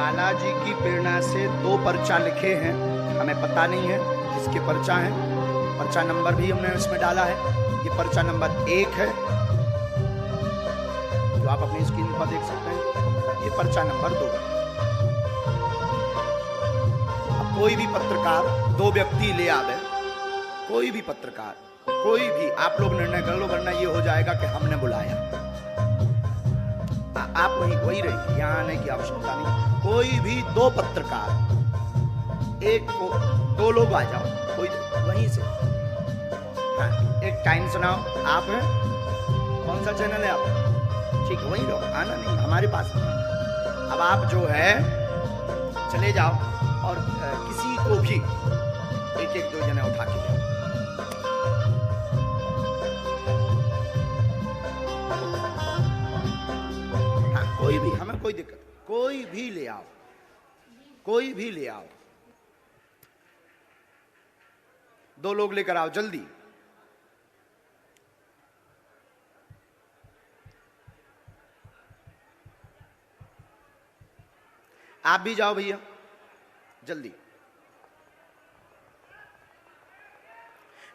बालाजी की प्रेरणा से 2 पर्चा लिखे हैं, हमें पता नहीं है किसके पर्चा है। पर्चा नंबर भी हमने इसमें डाला है। ये पर्चा नंबर 1 है जो आप अपनी स्क्रीन पर देख सकते हैं। ये पर्चा नंबर 2 है। अब कोई भी पत्रकार 2 व्यक्ति ले आवे, कोई भी पत्रकार, कोई भी, आप लोग निर्णय कर लो, वरना ये हो जाएगा कि हमने बुलाया। आप वही रहिए, यहाँ आने की आवश्यकता नहीं। कोई भी 2 पत्रकार, एक को 2 लोग आ जाओ, कोई वहीं से। हाँ, एक टाइम सुनाओ। आप हैं, कौन सा चैनल है आप? ठीक है, वहीं रहो, आना नहीं हमारे पास। अब आप जो है चले जाओ और किसी को भी 1-1 2 जने उठा के जाओ। कोई भी, हमें कोई दिक्कत, कोई भी ले आओ, कोई भी ले आओ। 2 लोग लेकर आओ जल्दी। आप भी जाओ भैया, जल्दी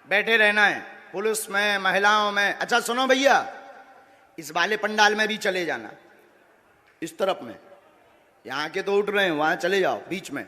बैठे रहना है। पुलिस में, महिलाओं में। अच्छा सुनो भैया, इस वाले पंडाल में भी चले जाना, इस तरफ में। यहां के तो उठ रहे हैं, वहां चले जाओ बीच में।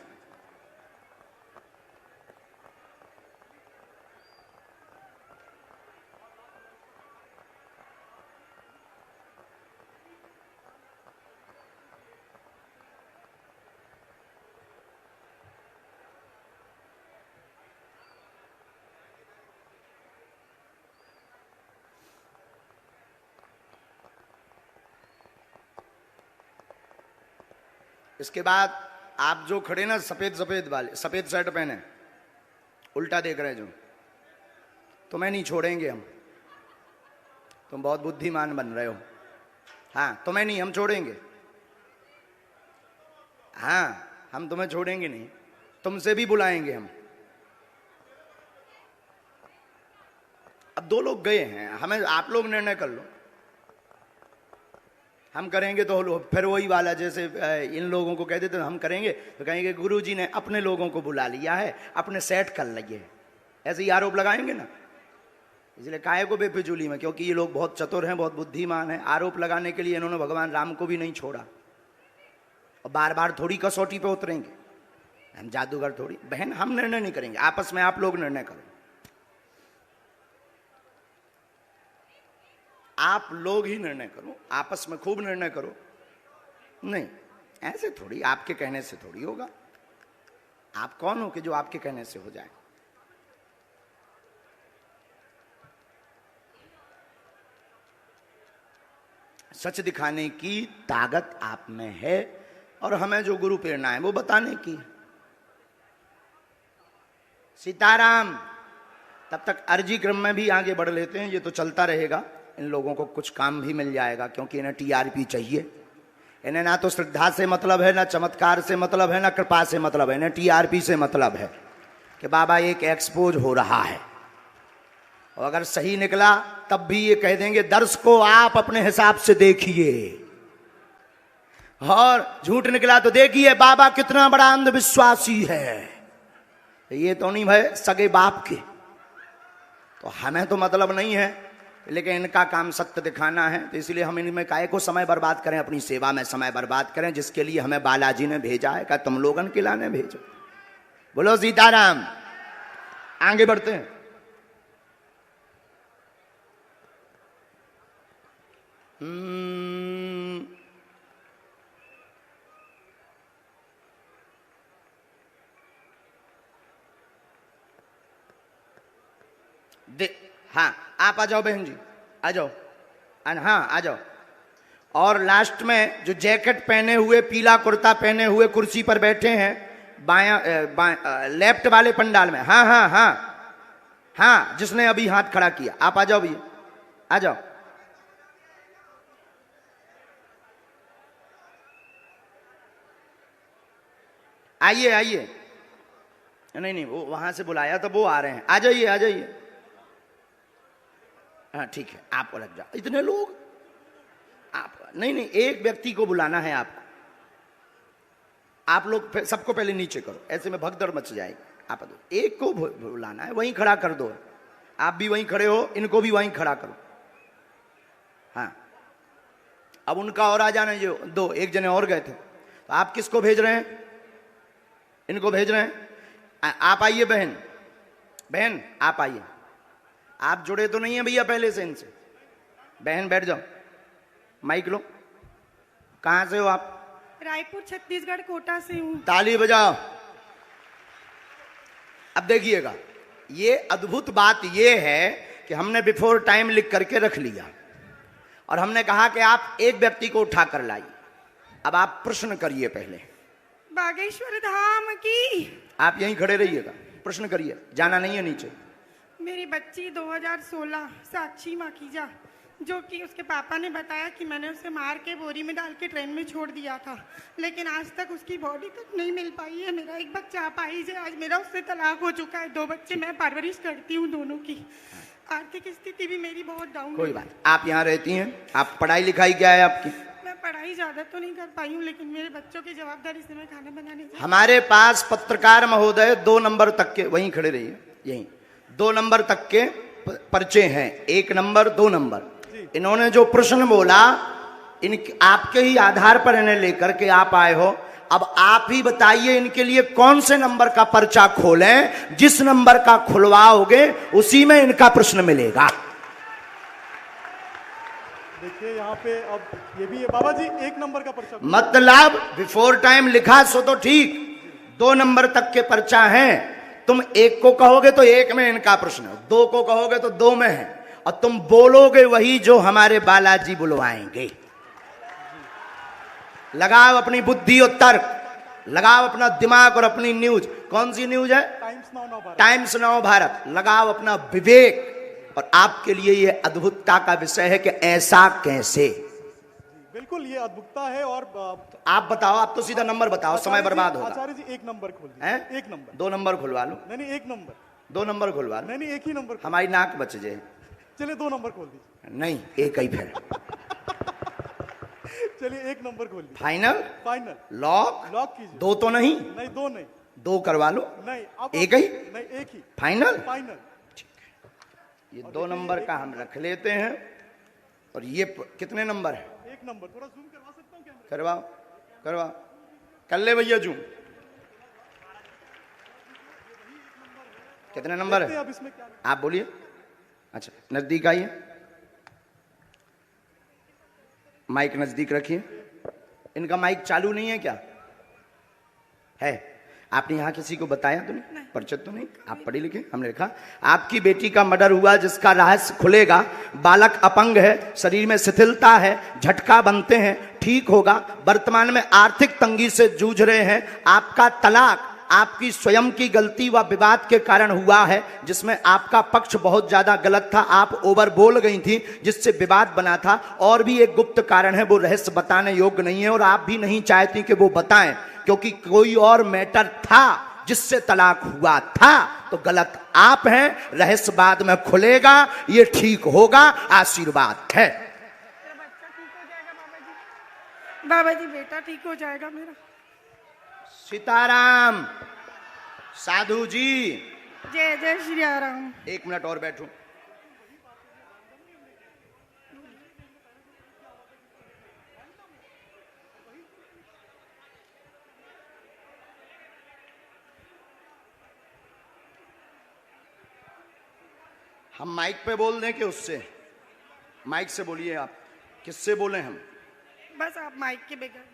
इसके बाद आप जो खड़े ना, सफेद वाले, सफेद शर्ट पहने, उल्टा देख रहे जो, तुम्हें नहीं छोड़ेंगे हम। तुम बहुत बुद्धिमान बन रहे हो। हाँ, तुम्हें नहीं हम छोड़ेंगे। हाँ, हम तुम्हें छोड़ेंगे नहीं, तुमसे भी बुलाएंगे हम। अब 2 लोग गए हैं, हमें, आप लोग निर्णय कर लो। हम करेंगे तो फिर वही वाला, जैसे इन लोगों को कह देते हम करेंगे तो कहेंगे गुरुजी ने अपने लोगों को बुला लिया है, अपने सेट कर लिए। ऐसे ही आरोप लगाएंगे ना। इसलिए काहे को बेफिजूली में, क्योंकि ये लोग बहुत चतुर हैं, बहुत बुद्धिमान हैं। आरोप लगाने के लिए इन्होंने भगवान राम को भी नहीं छोड़ा। और बार बार थोड़ी कसौटी पे उतरेंगे, हम जादूगर थोड़ी। बहन, हम निर्णय नहीं करेंगे, आपस में आप लोग निर्णय करो। आप लोग ही निर्णय करो, आपस में खूब निर्णय करो। नहीं, ऐसे थोड़ी, आपके कहने से थोड़ी होगा। आप कौन हो कि जो आपके कहने से हो जाए? सच दिखाने की ताकत आप में है, और हमें जो गुरु प्रेरणा है वो बताने की। सीताराम। तब तक अर्जी क्रम में भी आगे बढ़ लेते हैं, ये तो चलता रहेगा। इन लोगों को कुछ काम भी मिल जाएगा, क्योंकि इन्हें टीआरपी चाहिए। इन्हें ना तो श्रद्धा से मतलब है, ना चमत्कार से मतलब है, ना कृपा से मतलब है। इन्हें टीआरपी से मतलब है कि बाबा एक एक्सपोज हो रहा है। और अगर सही निकला तब भी ये कह देंगे दर्शकों आप अपने हिसाब से देखिए, और झूठ निकला तो देखिए बाबा कितना बड़ा अंधविश्वासी है। ये तो नहीं भाई सगे बाप के। तो हमें तो मतलब नहीं है, लेकिन इनका काम सत्य दिखाना है। तो इसलिए हम इनमें काहे को समय बर्बाद करें, अपनी सेवा में समय बर्बाद करें, जिसके लिए हमें बालाजी ने भेजा है। क्या तुम लोगन के लाने भेजो? बोलो सीताराम। आगे बढ़ते हैं। हाँ, आप आ जाओ बहन जी, आ जाओ। हाँ, आ जाओ। और लास्ट में जो जैकेट पहने हुए, पीला कुर्ता पहने हुए कुर्सी पर बैठे हैं, लेफ्ट वाले पंडाल में। हाँ हाँ हाँ हाँ, जिसने अभी हाथ खड़ा किया, आप आ जाओ भैया, आ जाओ। आइए आइए। नहीं नहीं, वो वहां से बुलाया तो वो आ रहे हैं। आ जाइए आ जाइए। हाँ ठीक है, आप अलग जाओ। इतने लोग, आप नहीं नहीं, एक व्यक्ति को बुलाना है आपको। आप लोग सबको पहले नीचे करो, ऐसे में भगदड़ मच जाएगी। आप दो एक को बुलाना है, वहीं खड़ा कर दो। आप भी वहीं खड़े हो, इनको भी वहीं खड़ा करो। हाँ, अब उनका और आ जाना, जो दो एक जने और गए थे। तो आप किसको भेज रहे हैं? इनको भेज रहे हैं। आप आइए बहन, बहन आप आइए। आप जुड़े तो नहीं है भैया पहले से इनसे? बहन बैठ जाओ, माइक लो। कहां से हो आप? रायपुर छत्तीसगढ़ कोटा से हूँ। ताली बजाओ। अब देखिएगा, ये अद्भुत बात ये है कि हमने बिफोर टाइम लिख करके रख लिया और हमने कहा कि आप एक व्यक्ति को उठा कर लाइए। अब आप प्रश्न करिए पहले। बागेश्वर धाम की। आप यहीं खड़े रहिएगा, प्रश्न करिए, जाना नहीं है नीचे। मेरी बच्ची 2016 साक्षी माखीजा, जो कि उसके पापा ने बताया कि मैंने उसे मार के बोरी में डाल के ट्रेन में छोड़ दिया था, लेकिन आज तक उसकी बॉडी तक नहीं मिल पाई है। मेरा एक बच्चा अपाहिज है। आज मेरा उससे तलाक हो चुका है। 2 बच्चे मैं परवरिश करती हूँ दोनों की। आर्थिक स्थिति भी मेरी बहुत डाउन। कोई बात, आप यहाँ रहती हैं। आप पढ़ाई लिखाई क्या है आपकी? मैं पढ़ाई ज्यादा तो नहीं कर पाई हूँ, लेकिन मेरे बच्चों की जवाबदारी से मैं खाना बनाने। हमारे पास पत्रकार महोदय 2 नंबर तक के, वहीं खड़े रहिए, यहीं 2 नंबर तक के पर्चे हैं, 1 नंबर 2 नंबर। इन्होंने जो प्रश्न बोला, इन आपके ही आधार पर इन्हें लेकर के आप आए हो। अब आप ही बताइए इनके लिए कौन से नंबर का पर्चा खोलें। जिस नंबर का खुलवाओगे उसी में इनका प्रश्न मिलेगा। देखिए यहाँ पे अब ये भी है बाबा जी, 1 नंबर का पर्चा। मतलब बिफोर टाइम लिखा सो तो ठीक, 2 नंबर तक के पर्चा है। तुम 1 को कहोगे तो 1 में इनका प्रश्न है, 2 को कहोगे तो 2 में है, और तुम बोलोगे वही जो हमारे बालाजी बुलवाएंगे। लगाओ अपनी बुद्धि और तर्क, लगाओ अपना दिमाग और अपनी न्यूज। कौन सी न्यूज है? Times now Bharat. लगाओ अपना विवेक। और आपके लिए यह अद्भुतता का विषय है कि ऐसा कैसे। बिल्कुल ये अद्भुतता है। और आप बताओ, आप तो सीधा नंबर बताओ, समय बर्बाद होगा। आचार्य जी 1 नंबर खोल दीजिए। 1 नंबर। 2 नंबर खुलवा लो। नहीं 1 नंबर। 2 नंबर खुलवा लो। नहीं 1 ही नंबर। हमारी नाक बच जाए। चलिए 2 नंबर खोल दीजिए। नहीं, 1 ही फिर। चलिए 1 नंबर खोल दीजिए। फाइनल? फाइनल। लॉक? लॉक कीजिए। 2 तो नहीं? नहीं 2 नहीं। 2 करवा लो। नहीं अब 1 ही? नहीं 1 ही। फाइनल? फाइनल। ये 2 नंबर का हम रख लेते हैं। और ये कितने नंबर है? 1 नंबर। थोड़ा जूम करवा सकता हूँ क्या? करवाओ, करवाओ, कर ले भैया जूम। कितने नंबर है? अब इसमें क्या? आप बोलिए। अच्छा, नजदीक आइए, माइक नजदीक रखिए। इनका माइक चालू नहीं है क्या? है? आपने यहां किसी को बताया तो नहीं? परिचित तो नहीं? आप पढ़े लिखे? हमने लिखा आपकी बेटी का मर्डर हुआ, जिसका रहस्य खुलेगा। बालक अपंग है, शरीर में शिथिलता है, झटका बनते हैं, ठीक होगा। वर्तमान में आर्थिक तंगी से जूझ रहे हैं। आपका तलाक आपकी स्वयं की गलती व विवाद के कारण हुआ है, जिसमें आपका पक्ष बहुत ज्यादा गलत था। आप ओवर बोल गई थी, जिससे विवाद बना था। और भी एक गुप्त कारण है, वो रहस्य बताने योग्य नहीं है और आप भी नहीं चाहती कि वो बताएं, क्योंकि कोई और मैटर था जिससे तलाक हुआ था। तो गलत आप हैं, रहस्य बाद में खुलेगा, ये ठीक होगा। आशीर्वाद है। बच्चा ठीक हो जाएगा बाबा जी। बाबा जी बेटा ठीक हो जाएगा मेरा। सीताराम। साधु जी। जय जय श्री राम। 1 मिनट और बैठो। हम माइक पे बोल दें कि उससे? माइक से बोलिए। आप किससे बोले? हम बस आप माइक के बगैर।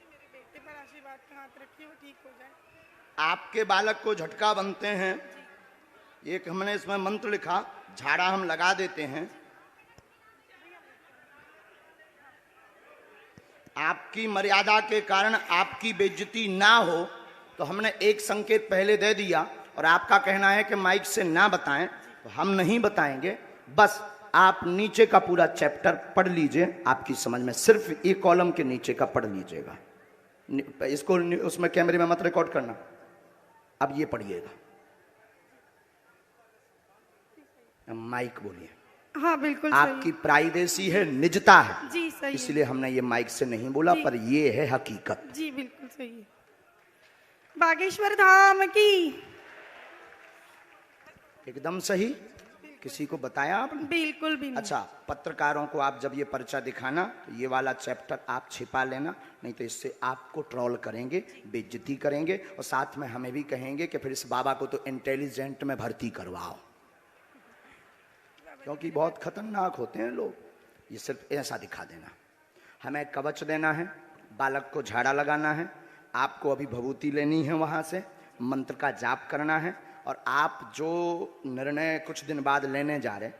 मेरे बेटे पर आशीर्वाद का हाथ रखिए, वो ठीक हो जाए। आपके बालक को झटका बनते हैं, एक हमने इसमें मंत्र लिखा, झाड़ा हम लगा देते हैं। आपकी मर्यादा के कारण आपकी बेइज्जती ना हो, तो हमने एक संकेत पहले दे दिया। और आपका कहना है कि माइक से ना बताएं, तो हम नहीं बताएंगे। बस आप नीचे का पूरा चैप्टर पढ़ लीजिए, आपकी समझ में। सिर्फ एक कॉलम के नीचे का पढ़ लीजिएगा। इसको उसमें कैमरे में मत रिकॉर्ड करना। अब ये पढ़िएगा। माइक बोलिए। हाँ बिल्कुल आपकी प्राइवेसी है, निजता है। जी सही है। इसलिए हमने ये माइक से नहीं बोला, पर ये है हकीकत। जी बिल्कुल सही है। बागेश्वर धाम की। एकदम सही। किसी को बताया आपने? बिल्कुल भी नहीं। अच्छा, पत्रकारों को आप जब ये पर्चा दिखाना तो ये वाला चैप्टर आप छिपा लेना, नहीं तो इससे आपको ट्रोल करेंगे, बेइज्जती करेंगे, और साथ में हमें भी कहेंगे कि फिर इस बाबा को तो इंटेलिजेंट में भर्ती करवाओ, क्योंकि बहुत खतरनाक होते हैं लोग। ये सिर्फ ऐसा दिखा देना। हमें कवच देना है, बालक को झाड़ा लगाना है, आपको अभी भभूति लेनी है, वहां से मंत्र का जाप करना है, और आप जो निर्णय कुछ दिन बाद लेने जा रहे,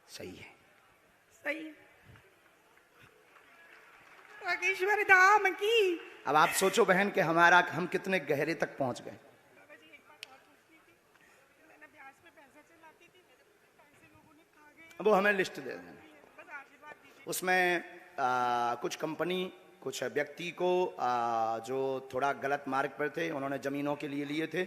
सही है। सही है। बागेश्वर धाम की। अब आप सोचो बहन कि हम कितने गहरे तक पहुंच गए। वो हमें लिस्ट दे देना। उसमें कुछ कंपनी, कुछ व्यक्ति को जो थोड़ा गलत मार्ग पर थे, उन्होंने जमीनों के लिए थे,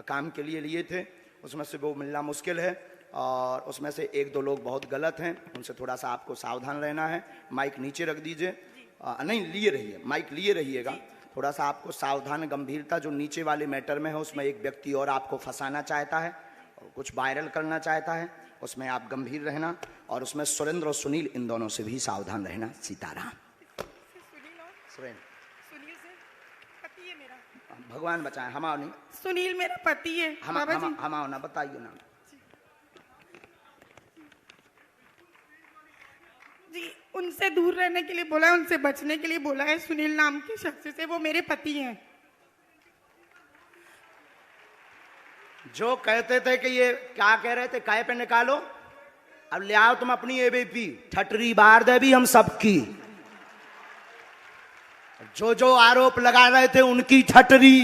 काम के लिए थे, उसमें से वो मिलना मुश्किल है, और उसमें से एक दो लोग बहुत गलत हैं, उनसे थोड़ा सा आपको सावधान रहना है। माइक नीचे रख दीजिए, नहीं लिए रहिए, माइक लिए रहिएगा। थोड़ा सा आपको सावधान, गंभीरता, जो नीचे वाले मैटर में है उसमें एक व्यक्ति और आपको फंसाना चाहता है, कुछ वायरल करना चाहता है, उसमें आप गंभीर रहना, और उसमें सुरेंद्र और सुनील, इन दोनों से भी सावधान रहना। सीताराम। सुरेंद्र, सुनील से पति है मेरा। भगवान बचाए। हमाओ नहीं, सुनील मेरा पति है। बाबा जी हमाओ ना, बताइए ना जी। उनसे दूर रहने के लिए बोला है, उनसे बचने के लिए बोला है। सुनील नाम के शख्स से, वो मेरे पति हैं। जो कहते थे कि ये क्या कह रहे थे, काय पे निकालो, अब ले आओ तुम अपनी एबीपी, ठटरी बार दे भी हम सबकी। जो जो आरोप लगा रहे थे उनकी ठटरी।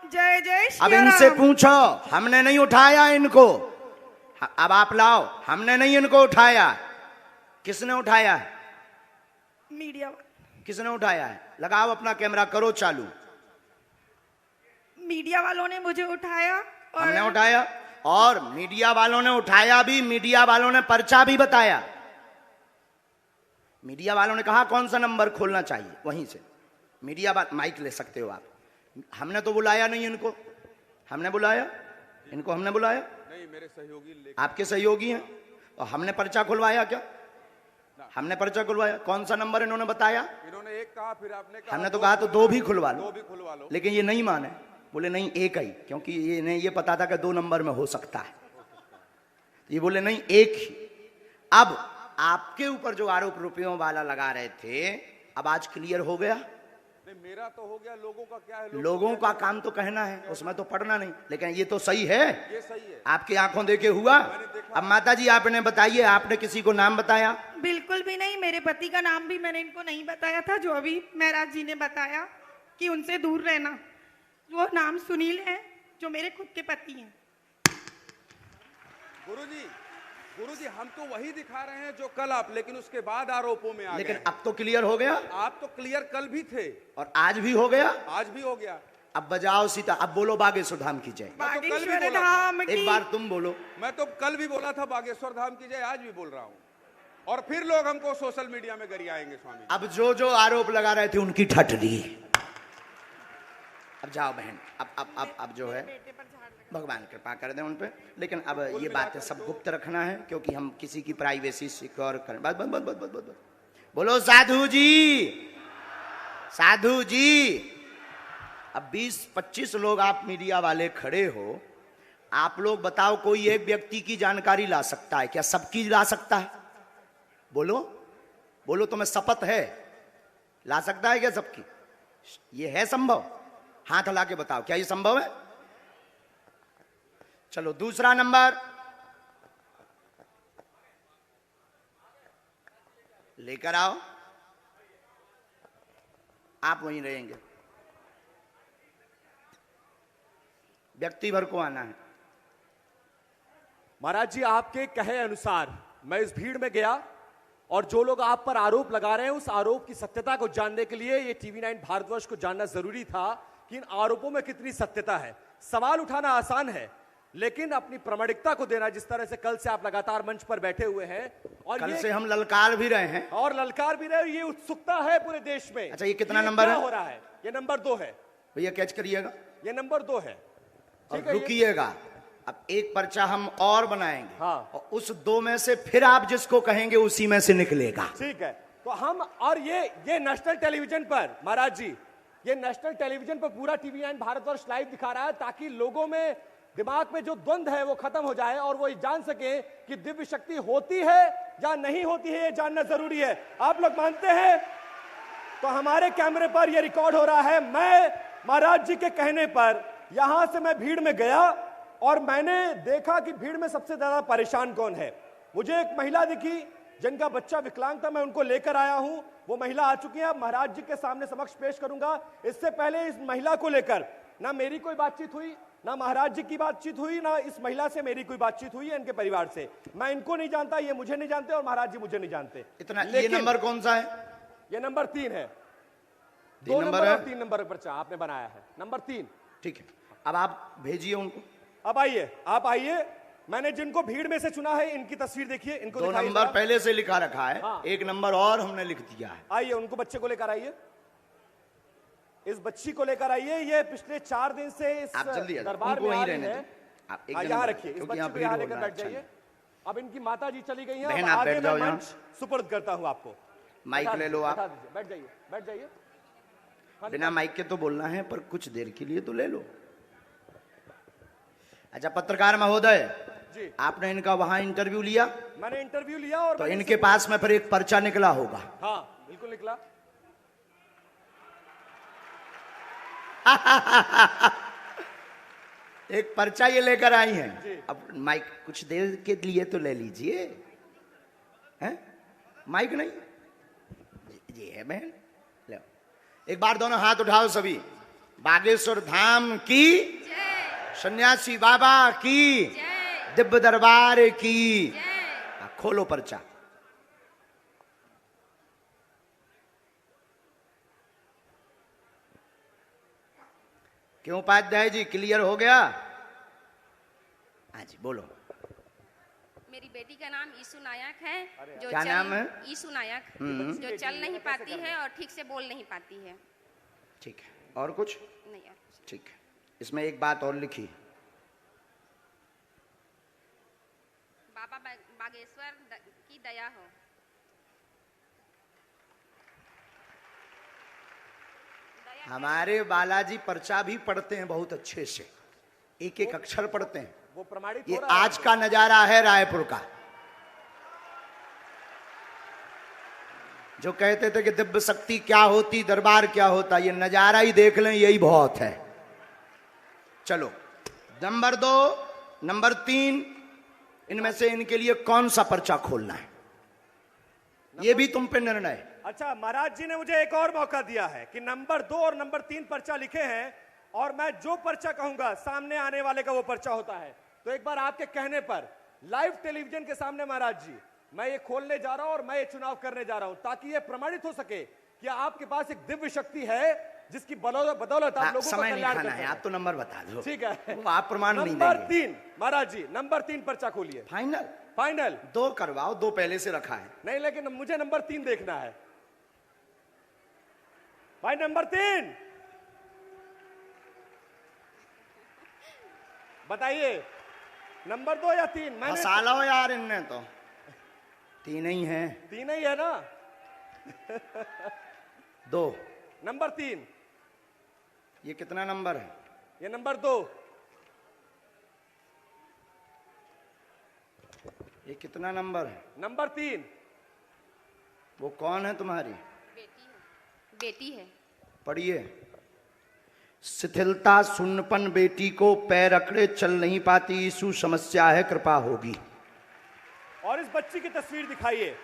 जय जय अब श्री इनसे राम। पूछो, हमने नहीं उठाया इनको, अब आप लाओ। हमने नहीं इनको उठाया, किसने उठाया है? मीडिया। किसने उठाया है? लगाओ अपना कैमरा, करो चालू। मीडिया वालों ने मुझे उठाया और हमने उठाया, और मीडिया वालों ने उठाया भी, मीडिया वालों ने पर्चा भी बताया। मीडिया वालों ने कहा कौन सा नंबर खोलना चाहिए, वहीं से मीडिया माइक ले सकते हो आप। हमने तो बुलाया नहीं इनको, हमने बुलाया इनको, हमने बुलाया नहीं, मेरे सहयोगी आपके सहयोगी हैं, और हमने पर्चा खुलवाया क्या? हमने पर्चा खुलवाया। कौन सा नंबर इन्होंने बताया? इन्होंने एक कहा, फिर आपने कहा, हमने तो कहा तो दो भी खुलवा दो लो, भी खुलवा लो, लेकिन ये नहीं माने, बोले नहीं एक ही, क्योंकि ये नहीं, ये पता था कि 2 नंबर में हो सकता है, ये बोले नहीं एक ही। अब आपके ऊपर जो आरोप रुपयों वाला लगा रहे थे, अब आज क्लियर हो गया। नहीं मेरा तो हो गया, लोगों का क्या है? लोगों का काम तो कहना है, उसमें तो पढ़ना नहीं, लेकिन ये तो सही है, ये सही है, आपकी आंखों देखे हुआ। अब माता जी आपने बताइए, आपने किसी को नाम बताया? बिल्कुल भी नहीं। मेरे पति का नाम भी मैंने इनको नहीं बताया था, जो अभी महाराज जी ने बताया कि उनसे दूर रहना। वो नाम सुनील है, जो मेरे खुद के पति हैं। गुरुजी हम तो वही दिखा रहे हैं जो कल आप, लेकिन उसके बाद आरोपों में आ लेकिन गए। अब तो क्लियर हो गया, आप तो क्लियर कल भी थे और आज भी हो गया, आज भी हो गया। अब बजाओ सीता, अब बोलो बागेश्वर धाम की जय। मैं तो कल भी बागेश्वर बोला था। धाम की। एक बार तुम बोलो। मैं तो कल भी बोला था बागेश्वर धाम की जय, आज भी बोल रहा हूँ, और फिर लोग हमको सोशल मीडिया में गरियाएंगे स्वामी। अब जो जो आरोप लगा रहे थे उनकी ठटरी। अब जाओ बहन, अब जो है भगवान कृपा कर दे उन पे, लेकिन अब ये बातें सब गुप्त रखना है, क्योंकि हम किसी की प्राइवेसी सिक्योर करें। बस बस बस बस बस बस बोलो साधु जी, साधु जी। अब 20-25 लोग आप मीडिया वाले खड़े हो, आप लोग बताओ, कोई एक व्यक्ति की जानकारी ला सकता है क्या? सबकी ला सकता है? बोलो बोलो, तुम्हें शपथ है, ला सकता है क्या सबकी? ये है संभव? हाथ हिला के बताओ, क्या ये संभव है? चलो दूसरा नंबर लेकर आओ, आप वहीं रहेंगे, व्यक्ति भर को आना है। महाराज जी, आपके कहे अनुसार मैं इस भीड़ में गया, और जो लोग आप पर आरोप लगा रहे हैं, उस आरोप की सत्यता को जानने के लिए ये TV9 भारतवर्ष को जानना जरूरी था कि इन आरोपों में कितनी सत्यता है। सवाल उठाना आसान है, लेकिन अपनी प्रामाणिकता को देना, जिस तरह से कल से आप लगातार मंच पर बैठे हुए हैं और कल ये से हम ललकार भी रहे हैं और ललकार भी रहे, ये उत्सुकता है पूरे देश में। अच्छा, ये कितना कि नंबर क्या है? हो रहा है? ये नंबर 2 है। भैया कैच करिएगा ये नंबर 2 है। और ठीक है, ये- रुकिएगा। अब एक पर्चा हम और बनाएंगे, हाँ। और उस 2 में से फिर आप जिसको कहेंगे उसी में से निकलेगा। ठीक है, तो हम और ये नेशनल टेलीविजन पर महाराज जी, ये नेशनल टेलीविजन पर पूरा टीवी9 भारतवर्ष लाइव दिखा रहा है, ताकि लोगों में दिमाग में जो द्वंद्व है वो खत्म हो जाए और वो जान सके कि दिव्य शक्ति होती है या नहीं होती है, ये जानना जरूरी है। आप लोग मानते हैं? तो हमारे कैमरे पर ये रिकॉर्ड हो रहा है। मैं महाराज जी के कहने पर यहां से मैं भीड़ में गया और मैंने देखा कि भीड़ में सबसे ज्यादा परेशान कौन है। मुझे एक महिला दिखी जिनका बच्चा विकलांग था, मैं उनको लेकर आया हूं। वो महिला आ चुकी है, महाराज जी के सामने समक्ष पेश करूंगा। इससे पहले इस महिला को लेकर ना मेरी कोई बातचीत हुई, ना महाराज जी की बातचीत हुई, ना इस महिला से मेरी कोई बातचीत हुई है, इनके परिवार से। मैं इनको नहीं जानता, ये मुझे नहीं जानते और महाराज जी मुझे नहीं जानते। इतना ये नंबर कौन सा है? ये नंबर 3 है। 3 नंबर है और 3 नंबर पर्चा आपने बनाया है, नंबर 3। ठीक है, अब आप भेजिए उनको। अब आइए, आप आइए। मैंने जिनको भीड़ में से चुना है इनकी तस्वीर देखिए, इनको 2 दिखाइए नंबर जरा। पहले से लिखा रखा है, हाँ। 1 नंबर और हमने लिख दिया है। आइए, उनको बच्चे को लेकर आइए, इस बच्ची को लेकर आइए। ये पिछले 4 दिन से इस आप जल्दी आ जाओ, दरबार उनको में आ वहीं रही रहने है। दो। आप एक यहाँ रखिए, इस क्योंकि बच्ची यहाँ को भीड़ यहाँ हो लेकर रहा है, बैठ जाइए। अच्छा। अब इनकी माता जी चली गई हैं, बहन, अब आप आगे बैठ जाओ मैं यहाँ। मंच सुपर्द करता हूँ आपको। माइक बैठा ले लो दीजिए, आप। बैठा दीजिए, बैठ जाइए, बैठ जाइए। बिना माइक के तो बोलना है, पर कुछ देर के लिए तो ले लो। अच्छा पत्रकार महोदय जी, आपने इनका वहां इंटरव्यू लिया, मैंने इंटरव्यू लिया और तो मैंने इनके पास में फिर एक पर्चा निकला होगा। हाँ बिल्कुल निकला। एक पर्चा ये लेकर आई जी। हैं। अब माइक कुछ देर के लिए तो ले लीजिए, हैं? माइक नहीं जी है बहन, लो एक बार दोनों हाथ उठाओ सभी। बागेश्वर धाम की, सन्यासी बाबा की, दिव्य दरबार की। खोलो पर्चा। क्यों उपाध्याय जी, क्लियर हो गया? हाँ जी बोलो। मेरी बेटी का नाम ईशु नायक है, जो क्या नाम है? ईशु नायक, जो चल नहीं पाती है और ठीक से बोल नहीं पाती है। ठीक है, और कुछ? नहीं और कुछ। ठीक है, इसमें एक बात और लिखी, बाबा बागेश्वर की दया हो। हमारे बालाजी पर्चा भी पढ़ते हैं बहुत अच्छे से, एक एक अक्षर पढ़ते हैं। वो प्रमाणित ये हो रहा है। आज का नजारा है रायपुर का। जो कहते थे कि दिव्य शक्ति क्या होती, दरबार क्या होता, ये नजारा ही देख लें, यही बहुत है। चलो नंबर 2, नंबर 3, इनमें से इनके लिए कौन सा पर्चा खोलना है, ये भी तुम पे निर्णय है। अच्छा, महाराज जी ने मुझे एक और मौका दिया है कि नंबर 2 और नंबर 3 पर्चा लिखे हैं और मैं जो पर्चा कहूंगा सामने आने वाले का वो पर्चा होता है। तो एक बार आपके कहने पर लाइव टेलीविजन के सामने महाराज जी, मैं ये खोलने जा रहा हूं और मैं ये चुनाव करने जा रहा हूं, ताकि ये प्रमाणित हो सके कि आपके पास एक दिव्य शक्ति है जिसकी बदौलत आप लोगों का समय नहीं कल्याण खाना कर है, सकते आप तो नंबर बता दो। ठीक है, वो आप प्रमाण नहीं नंबर देंगे। 3 महाराज जी, नंबर 3 पर्चा खोलिए। फाइनल फाइनल 2 करवाओ, 2 पहले से रखा है। नहीं, लेकिन मुझे नंबर 3 देखना है भाई। नंबर 3 बताइए, नंबर 2 या 3? मैंने फंसा लो यार, इनने तो 3 ही है। 3 ही है ना। 2, नंबर 3, ये कितना नंबर है? ये नंबर 2, ये कितना नंबर है? नंबर 3। वो कौन है तुम्हारी? बेटी है, बेटी है। पढ़िए। शिथिलता सुन्नपन बेटी को पैर अकड़े चल नहीं पाती, यीशु समस्या है कृपा होगी। और इस बच्ची की तस्वीर दिखाइए,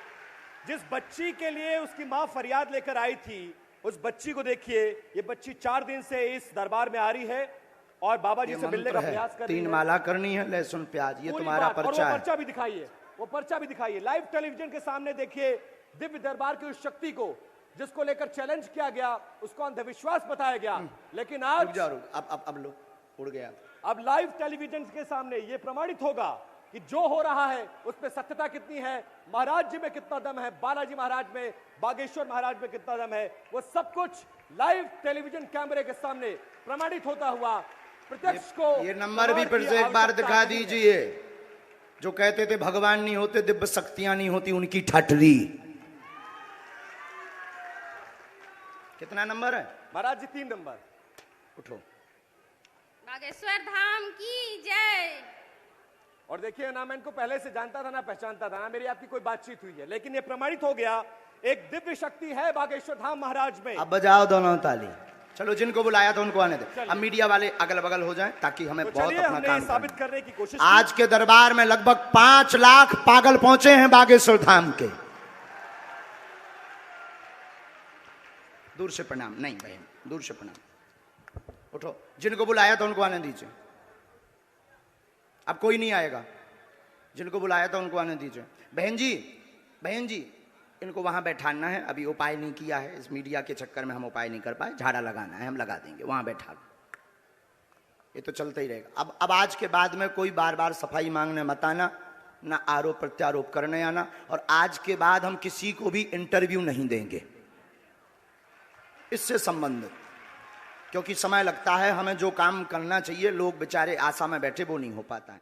जिस बच्ची के लिए उसकी मां फरियाद लेकर आई थी, उस बच्ची को देखिए। ये बच्ची 4 दिन से इस दरबार में आ रही है और बाबा जी ये से मिलने का मंत्र है, प्रयास कर रही 3 है। माला करनी है, लहसुन प्याज, ये पूरी तुम्हारा बात। और पर्चा वो है। पर्चा भी दिखाइए, वो पर्चा भी दिखाइए लाइव टेलीविजन के सामने। देखिए दिव्य दरबार की उस शक्ति को जिसको लेकर चैलेंज किया गया, उसको अंधविश्वास बताया गया, लेकिन आज रुक जाओ, अब लो, उड़ गया। अब लाइव टेलीविजन के सामने ये प्रमाणित होगा कि जो हो रहा है उस पर सत्यता कितनी है, महाराज जी में कितना दम है, बालाजी महाराज में, बागेश्वर महाराज में कितना दम है, वो सब कुछ लाइव टेलीविजन कैमरे के सामने प्रमाणित होता हुआ प्रत्यक्ष को ये नंबर भी फिर से एक बार दिखा दीजिए। जो कहते थे भगवान नहीं होते, दिव्य शक्तियां नहीं होती, उनकी ठटरी। कितना नंबर है महाराज जी? 3 नंबर। उठो। बागेश्वर धाम की जय। और देखिए ना, मैं इनको पहले से जानता था ना पहचानता था ना मेरी आपकी कोई बातचीत हुई है, लेकिन ये प्रमाणित हो गया एक दिव्य शक्ति है बागेश्वर धाम महाराज में। अब बजाओ दोनों ताली। चलो, जिनको बुलाया था उनको आने दे। अब मीडिया वाले अगल बगल हो जाएं ताकि हमें तो बहुत अपना काम साबित करने की कोशिश की। आज के दरबार में लगभग 5 लाख पागल पहुंचे हैं बागेश्वर धाम के। दूर से प्रणाम। नहीं बहन, दूर से प्रणाम। उठो, जिनको बुलाया था उनको आने दीजिए। अब कोई नहीं आएगा। जिनको बुलाया था उनको आने दीजिए। बहन जी इनको वहां बैठाना है। अभी उपाय नहीं किया है, इस मीडिया के चक्कर में हम उपाय नहीं कर पाए। झाड़ा लगाना है, हम लगा देंगे, वहां बैठा। ये तो चलता ही रहेगा। अब आज के बाद में कोई बार बार सफाई मांगने मत आना, ना आरोप प्रत्यारोप करने आना। और आज के बाद हम किसी को भी इंटरव्यू नहीं देंगे इससे संबंधित, क्योंकि समय लगता है। हमें जो काम करना चाहिए, लोग बेचारे आशा में बैठे, वो नहीं हो पाता है।